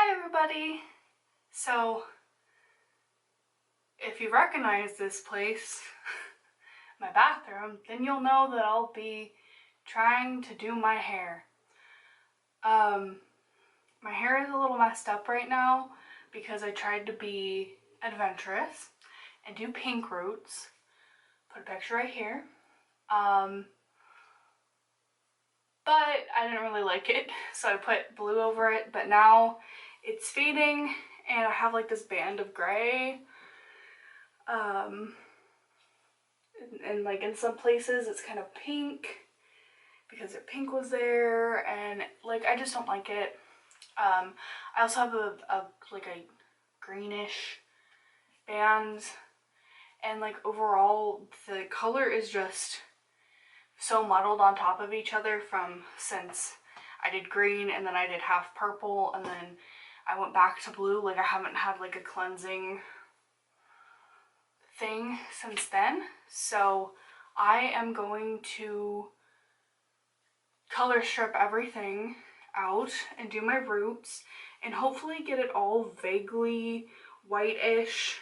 Hi everybody! So, if you recognize this place, my bathroom, then you'll know that I'll be trying to do my hair. My hair is a little messed up right now because I tried to be adventurous and do pink roots. Put a picture right here. But I didn't really like it, so I put blue over it, but now it's fading and I have like this band of gray. And like in some places it's kind of pink because the pink was there, and like I just don't like it. I also have a greenish band, and like overall the color is just so muddled on top of each other since I did green and then I did half purple and then I went back to blue. Like I haven't had like a cleansing thing since then. So I am going to color strip everything out and do my roots and hopefully get it all vaguely whitish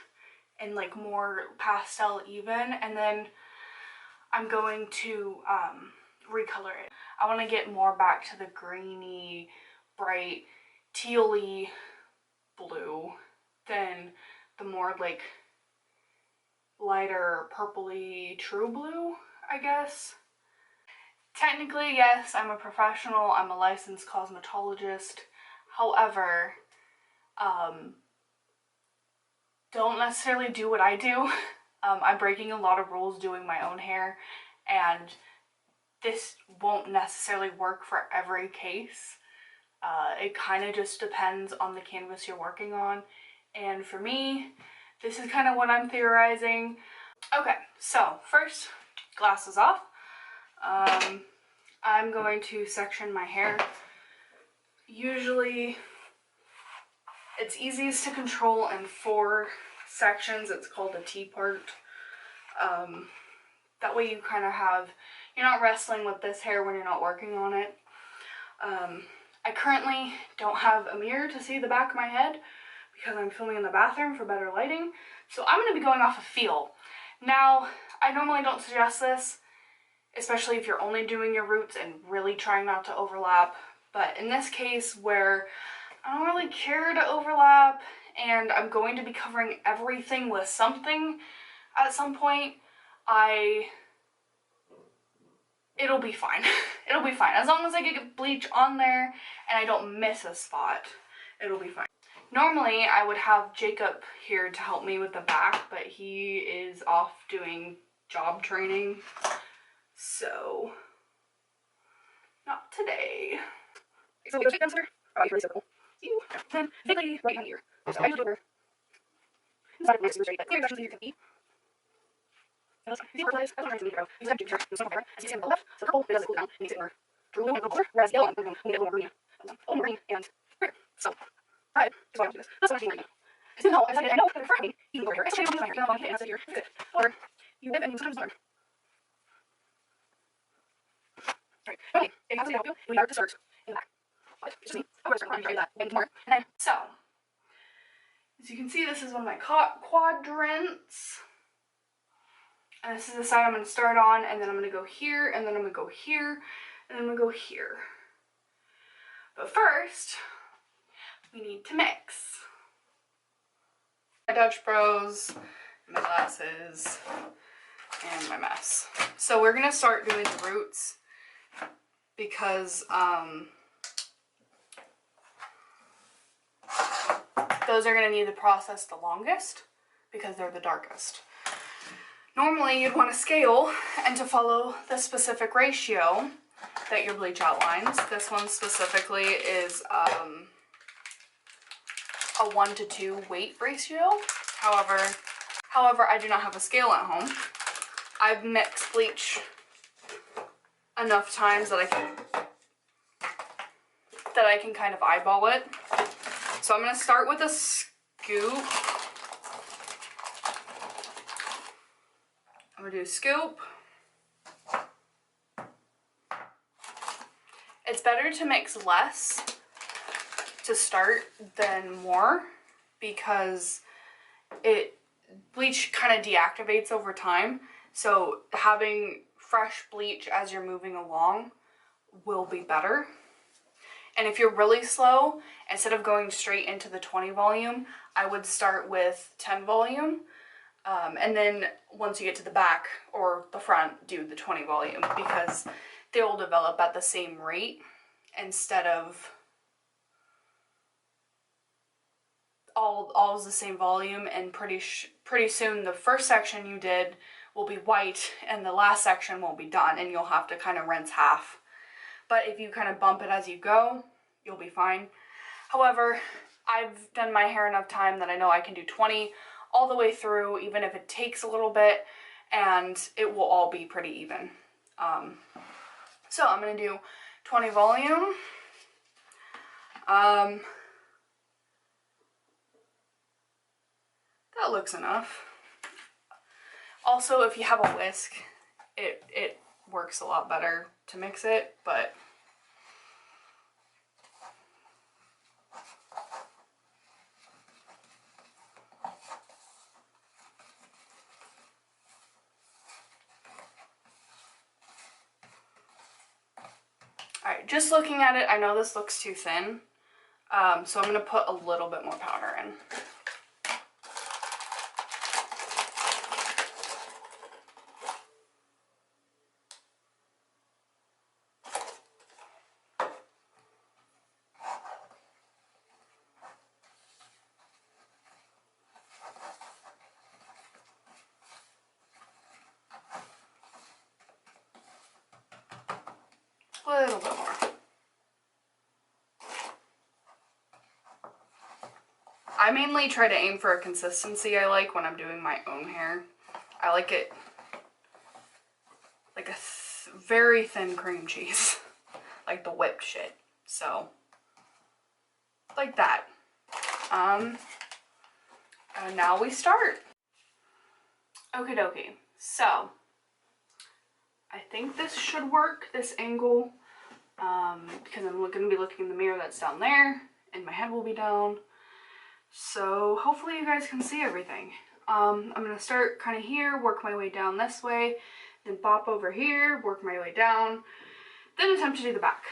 and like more pastel even, and then I'm going to recolor it. I want to get more back to the greeny, bright, tealy blue than the more like lighter purpley true blue, I guess. Technically, yes, I'm a professional. I'm a licensed cosmetologist. However, don't necessarily do what I do. I'm breaking a lot of rules doing my own hair, and this won't necessarily work for every case. It kind of just depends on the canvas you're working on, and for me, this is kind of what I'm theorizing. Okay, so first, glasses off. I'm going to section my hair. Usually, it's easiest to control in 4 sections. It's called a T-part. That way you kind of you're not wrestling with this hair when you're not working on it. I currently don't have a mirror to see the back of my head because I'm filming in the bathroom for better lighting. So I'm going to be going off of feel. Now, I normally don't suggest this, especially if you're only doing your roots and really trying not to overlap. But in this case where I don't really care to overlap and I'm going to be covering everything with something at some point, it'll be fine. It'll be fine. As long as I get bleach on there and I don't miss a spot, it'll be fine. Normally, I would have Jacob here to help me with the back, but he is off doing job training, so not today. So we go cheek sir. Oh, you're really so cool. You then vaguely right hand ear. So I usually do her. It's not really straight, but here actually you can be. You see purple is, that's what I'm trying to make it out. You have to do your some color. As you see on the left, so purple, it doesn't cool down, and makes it more blue and color, whereas yellow, I'm going to get a little more green. A little more green and clear. So, that is why I'm doing this. That's what I'm doing right now. So now, I decided, I know that in front of me, you can go over here. I actually don't use my hair, you know, and I sit here. It's good. Or, you live and you sometimes learn. Alright, okay, if you have something to help you, we start to start in the back. But, it's just me. I'm going to start trying that and more. And then, so, as you can see, this is one of my quadrants. And this is the side I'm going to start on, and then I'm going to go here, and then I'm going to go here, and then I'm going to go here. But first, we need to mix. My Dutch Bros, my glasses, and my mess. So we're going to start doing the roots because those are going to need to process the longest because they're the darkest. Normally you'd want to scale and to follow the specific ratio that your bleach outlines. This one specifically is a 1-to-2 weight ratio. However, I do not have a scale at home. I've mixed bleach enough times that I can kind of eyeball it. So I'm going to start with a scoop. I'm going to do a scoop. It's better to mix less to start than more, because bleach kind of deactivates over time. So having fresh bleach as you're moving along will be better. And if you're really slow, instead of going straight into the 20 volume, I would start with 10 volume. And then once you get to the back or the front, do the 20 volume, because they will develop at the same rate instead of all is the same volume. And pretty soon the first section you did will be white and the last section won't be done, and you'll have to kind of rinse half. But if you kind of bump it as you go, you'll be fine. However, I've done my hair enough time that I know I can do 20 all the way through, even if it takes a little bit, and it will all be pretty even. So I'm going to do 20 volume. That looks enough. Also, if you have a whisk, it works a lot better to mix it, but alright, just looking at it, I know this looks too thin, so I'm going to put a little bit more powder in. A little bit more. I mainly try to aim for a consistency I like when I'm doing my own hair. I like it like a very thin cream cheese, like the whipped shit. So, like that. And now we start. Okie dokie. So, I think this should work, this angle, because I'm going to be looking in the mirror that's down there, and my head will be down. So hopefully you guys can see everything. I'm going to start kind of here, work my way down this way, then bop over here, work my way down, then attempt to do the back.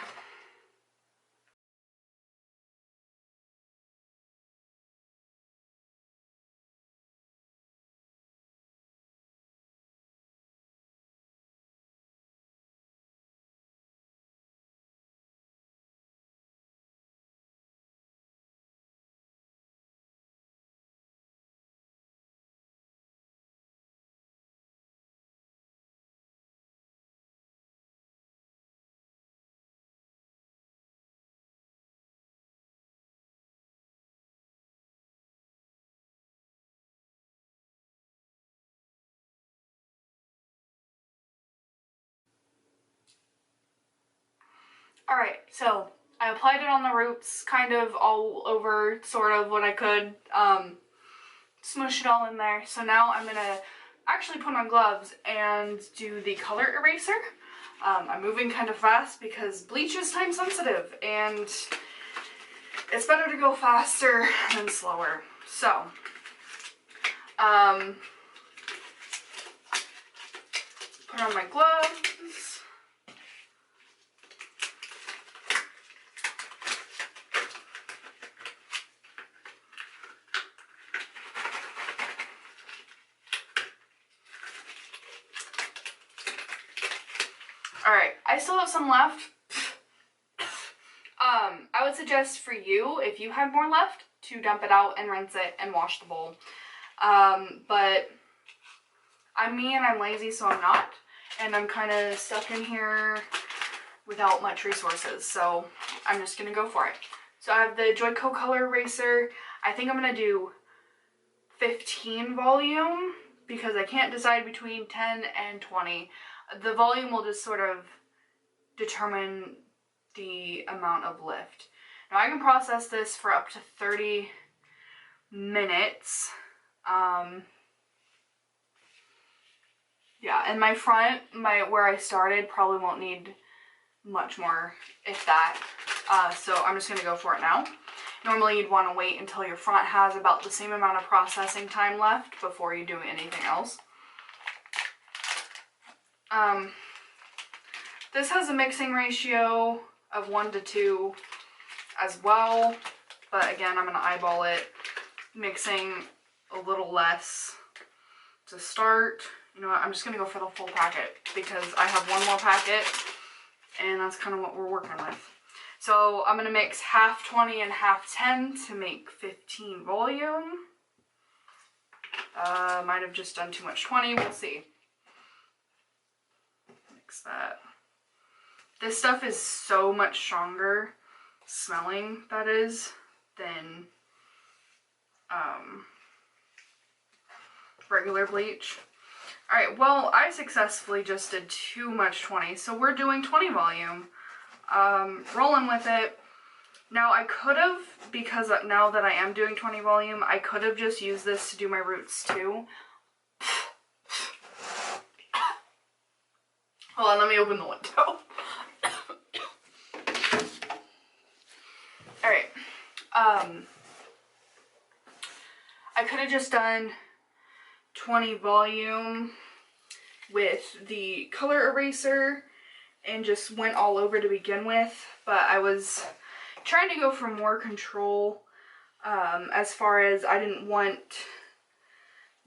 Alright, so I applied it on the roots, kind of all over, sort of what I could, smush it all in there. So now I'm going to actually put on gloves and do the color eraser. I'm moving kind of fast because bleach is time sensitive, and it's better to go faster than slower. So, put on my gloves. Alright, I still have some left. I would suggest for you, if you have more left, to dump it out and rinse it and wash the bowl. But I'm me and I'm lazy, so I'm not. And I'm kind of stuck in here without much resources, so I'm just going to go for it. So I have the Joico Color Eraser. I think I'm going to do 15 volume because I can't decide between 10 and 20. The volume will just sort of determine the amount of lift. Now I can process this for up to 30 minutes. Yeah, and my front, where I started, probably won't need much more, if that. So I'm just going to go for it now. Normally you'd want to wait until your front has about the same amount of processing time left before you do anything else. This has a mixing ratio of 1 to 2 as well, but again, I'm going to eyeball it, mixing a little less to start. You know what, I'm just going to go for the full packet because I have one more packet and that's kind of what we're working with. So I'm going to mix half 20 and half 10 to make 15 volume. Might have just done too much 20, we'll see. Mix that. This stuff is so much stronger smelling, that is, than regular bleach. Alright, well, I successfully just did too much 20, so we're doing 20 volume. Rolling with it. Now I could have, because now that I am doing 20 volume, I could have just used this to do my roots too. Hold on, let me open the window. Alright. I could have just done 20 volume with the color eraser and just went all over to begin with, but I was trying to go for more control as far as I didn't want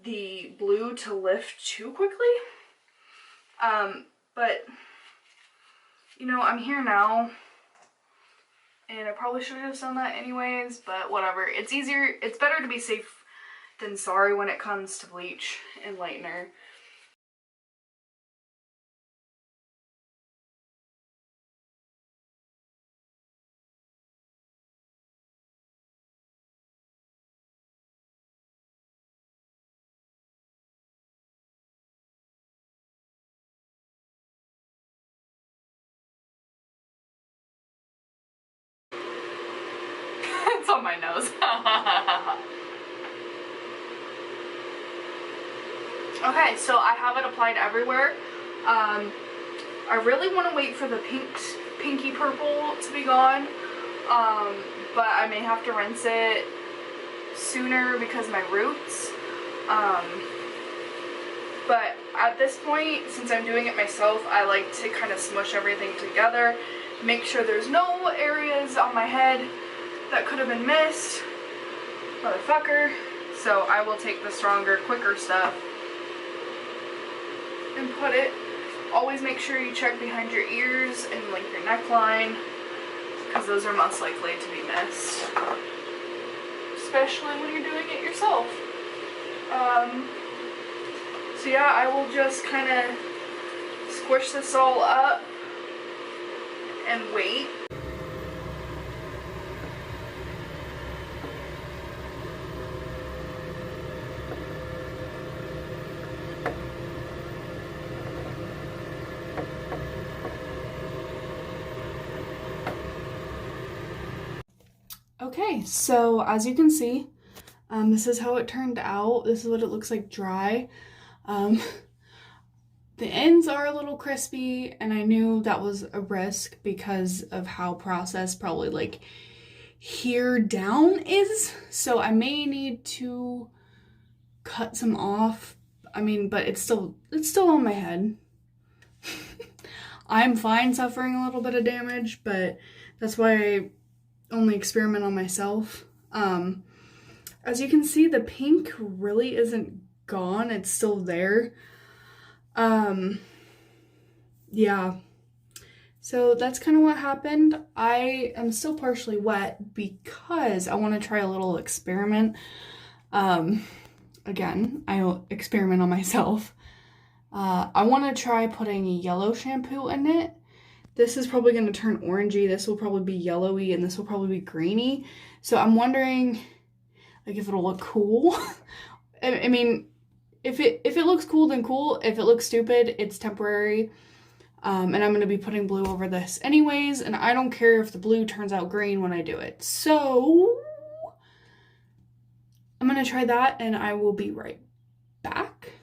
the blue to lift too quickly. But, you know, I'm here now, and I probably should have just done that anyways, but whatever. It's easier, it's better to be safe than sorry when it comes to bleach and lightener. It's on my nose. Okay, so I have it applied everywhere. I really want to wait for the pinky purple to be gone, but I may have to rinse it sooner because of my roots. But at this point, since I'm doing it myself, I like to kind of smush everything together, make sure there's no areas on my head that could have been missed. Motherfucker. So I will take the stronger, quicker stuff and put it. Always make sure you check behind your ears and like your neckline, because those are most likely to be missed, especially when you're doing it yourself. So yeah, I will just kind of squish this all up and wait. Okay, so as you can see, this is how it turned out. This is what it looks like dry. The ends are a little crispy, and I knew that was a risk because of how processed probably like here down is. So I may need to cut some off. I mean, but it's still on my head. I'm fine suffering a little bit of damage, but that's why I only experiment on myself. As you can see, the pink really isn't gone. It's still there. Yeah. So that's kind of what happened. I am still partially wet because I want to try a little experiment. Again, I experiment on myself. I want to try putting yellow shampoo in it. This is probably going to turn orangey. This will probably be yellowy, and this will probably be greeny. So I'm wondering, like, if it'll look cool. I mean, if it looks cool, then cool. If it looks stupid, it's temporary. And I'm going to be putting blue over this anyways, and I don't care if the blue turns out green when I do it. So I'm going to try that, and I will be right back.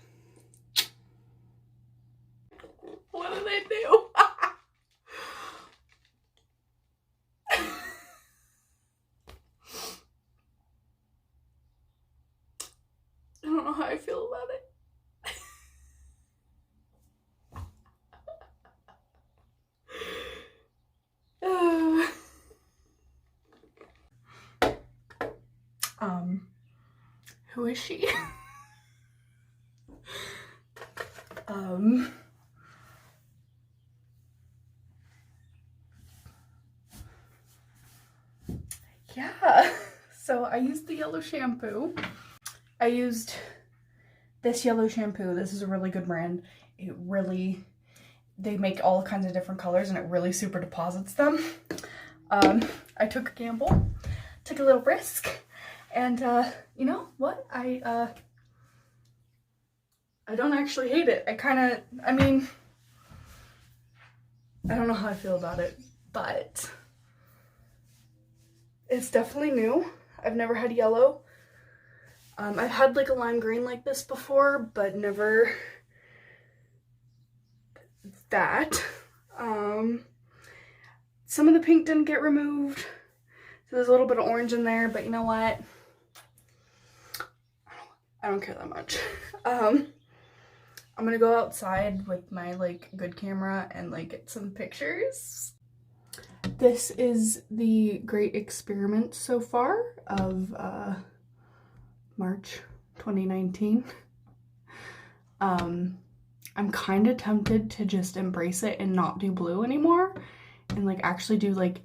What did I do? don't know how I feel about it. Who is she? Yeah, so I used the yellow shampoo. I used this yellow shampoo. This is a really good brand. They make all kinds of different colors and it really super deposits them. I took a gamble, took a little risk, and you know what? I don't actually hate it. I mean, I don't know how I feel about it, but it's definitely new. I've never had yellow. I've had like a lime green like this before, but never that. Some of the pink didn't get removed, so there's a little bit of orange in there, but you know what? I don't care that much. I'm gonna go outside with my like good camera and like get some pictures. This is the great experiment so far of March 2019. I'm kind of tempted to just embrace it and not do blue anymore and like actually do like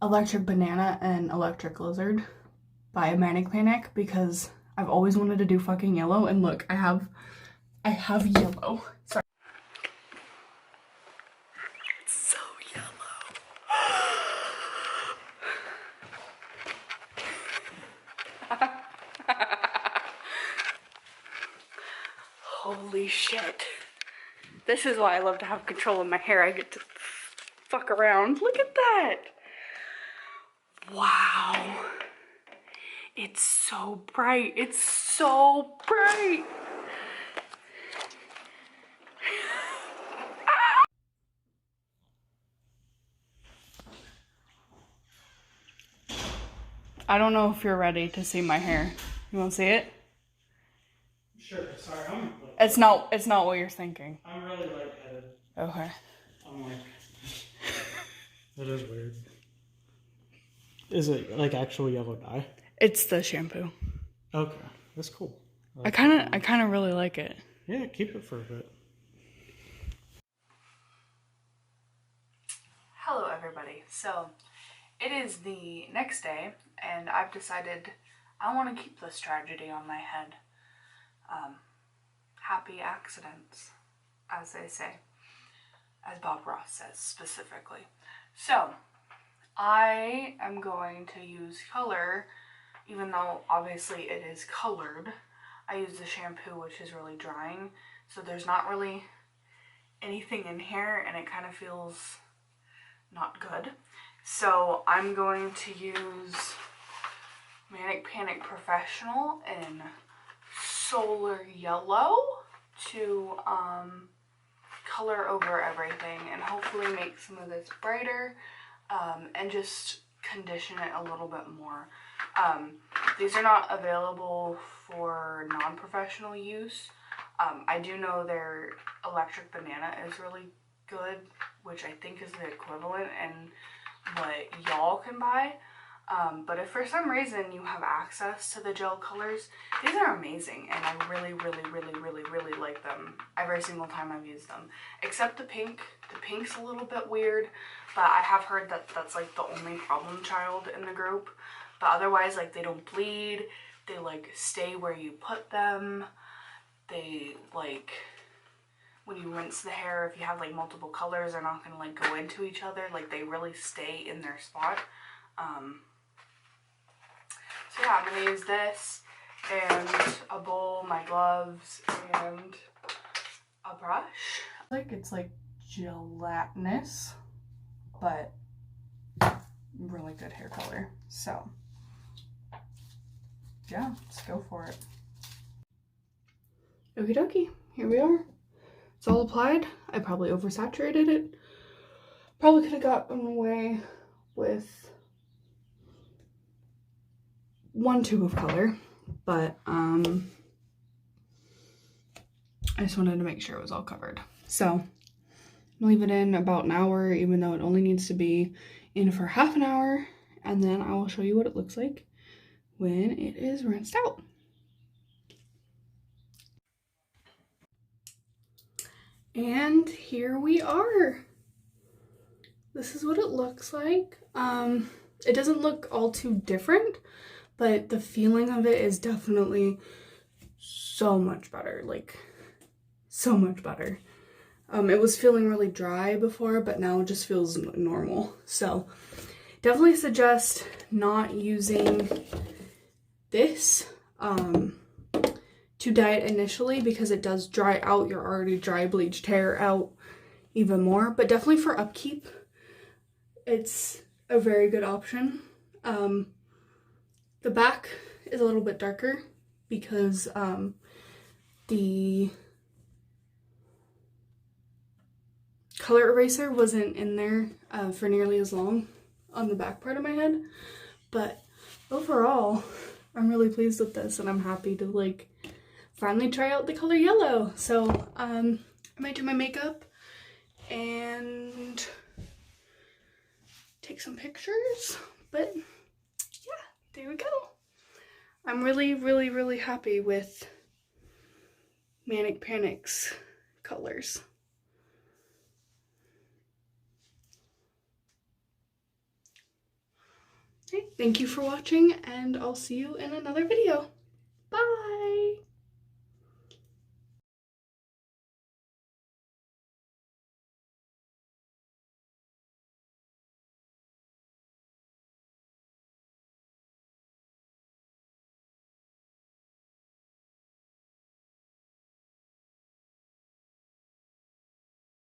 Electric Banana and Electric Lizard by Manic Panic, because I've always wanted to do fucking yellow, and look, I have yellow. Sorry. It's so yellow. Holy shit. This is why I love to have control of my hair. I get to fuck around. Look at that. Wow. It's so bright. It's so bright. I don't know if you're ready to see my hair. You want to see it? Sure. Sorry, It's not what you're thinking. I'm really lightheaded. Okay. I'm like, that is weird. Is it like actual yellow dye? It's the shampoo. Okay, that's cool. I kind of really like it. Yeah, keep it for a bit. Hello everybody. So it is the next day and I've decided I want to keep this tragedy on my head. Happy accidents, as they say, as Bob Ross says specifically. So I am going to use color, even though obviously it is colored. I use the shampoo, which is really drying, so there's not really anything in here and it kind of feels not good. So I'm going to use Manic Panic Professional in Solar Yellow to color over everything and hopefully make some of this brighter and just condition it a little bit more. These are not available for non-professional use. I do know their Electric Banana is really good, which I think is the equivalent and what y'all can buy. But if for some reason you have access to the gel colors, these are amazing and I really like them every single time I've used them. Except the pink. The pink's a little bit weird, but I have heard that that's like the only problem child in the group. But otherwise, like, they don't bleed, they like stay where you put them, they like, when you rinse the hair, if you have like multiple colors, they're not gonna like go into each other, like they really stay in their spot. So yeah, I'm gonna use this and a bowl, my gloves, and a brush. Like, it's like gelatinous, but really good hair color. So yeah, let's go for it. Okie dokie, here we are. It's all applied. I probably oversaturated it. Probably could have gotten away with 1 tube of color, but I just wanted to make sure it was all covered. So leave it in about an hour, even though it only needs to be in for half an hour, and then I will show you what it looks like when it is rinsed out. And here we are. This is what it looks like. It doesn't look all too different, but the feeling of it is definitely so much better, like so much better. It was feeling really dry before, but now it just feels normal. So definitely suggest not using this to dye it initially, because it does dry out your already dry bleached hair out even more. But definitely for upkeep, it's a very good option. The back is a little bit darker because the color eraser wasn't in there for nearly as long on the back part of my head. But overall, I'm really pleased with this, and I'm happy to like finally try out the color yellow. So I might do my makeup and take some pictures, but yeah, there we go. I'm really happy with Manic Panic's colors. Okay, thank you for watching, and I'll see you in another video.